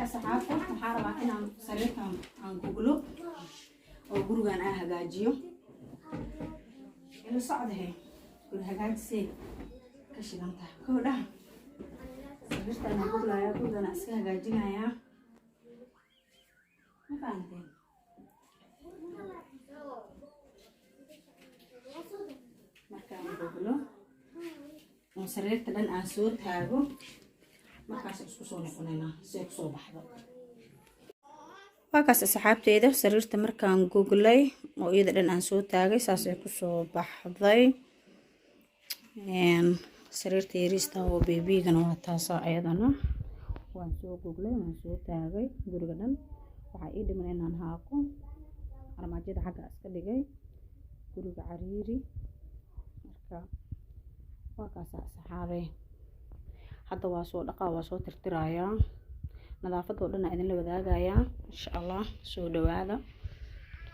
asxaabta waxaan rabaa inaan sariirtan aan goglo oo gurigan aan hagaajiyo ila socdahay guri hagaajisay ka shidanta koodha sariirtan aan goglaya gurigan iska hagaajinaya ma fahanteen markaan goglo oo sariirta dhan aan soo taago markaas isku soo noqonayna si ay kusoo baxdo waa kaas asxaabteeda sariirta markaan goglay oo iyada dhan aan soo taagay saas ay kusoo baxday sariirta yariista oo beebigana waa taasa ayadana waan soo goglay waan soo taagay guriga dhan waxaa ii dhiman inaan haaqo armaajada xagga iska dhigay guriga cariiri marka waa kaas asxaabay hadda waa soo dhaqaa waa soo tirtirayaa nadaafadoo dhan idin la wadaagayaa insha Allah soo dhawaada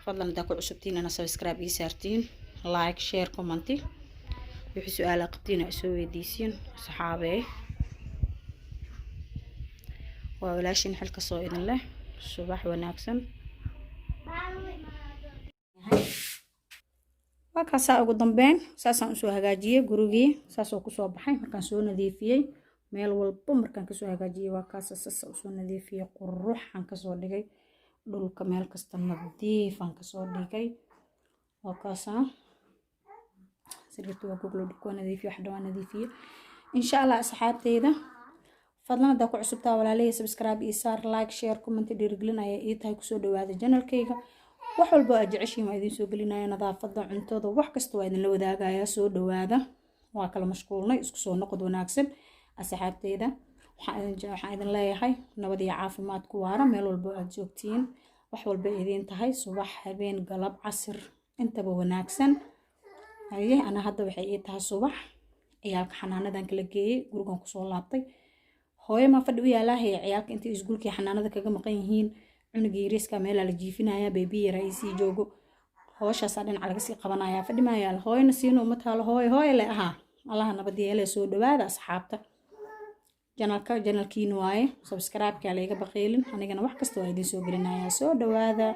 fadlan hadaa ku cusubtiin ana subscribe ii saartiin like share comment wixii su'aal qabtiin soo weydiisiin asxaabay waa walaashin xilka soo idin leh subax wanaagsan waa kaasa ugu dambeyn saasaan usoo hagaajiyay gurigii saasoo kusoo baxay markaan soo nadiifiyay meel walba markaan kasoo hagaajiyay waa kaasa saasa usoo nadiifiyay quruxan kasoo dhigay dhulka meel kasta nadiifan kasoo dhigay waa kaasa sariirta waa goglo dhulka waa nadiifiyay wax dhawaan nadiifiyay insha Allah asxaabteyda fadlan hadaa ku cusubtaa walaalay subscribe ii saar like share comment dhiirigelin ay ii tahay kusoo dhawaada channelkayga wax walba aad jeceshiin waa idin soo gelinaya nadaafada cuntada wax kasta waa idin la wadaagaya soo dhawaada waa kala mashquulnay isku soo noqod wanaagsan asxaabteyda waxaan idin leeyahay nabad iyo caafimaad ku waara meel walba aad joogtiin wax walba idin tahay subax habeen galab casir intaba wanaagsan haye ana hadda waxay ii tahay subax ciyaalka xanaanadan kala geeyay gurigan ku soo laabtay hooyo ma fadhi u yaalahay ciyaalka intii iskuulkii xanaanada kaga maqan yihiin cunugii yariiska meel la jiifinaya baby yar ay sii joogo hooshaasaa dhinaca laga sii qabanaya fadhi ma yaal hooyna siino uma taalo hooyo le aha allaha nabad yeelay soo dhawaada asxaabta janalkiina waaye subscribe ka la iga baqeelin anigana wax kasta waa idin soo gelinaya soo dhawaada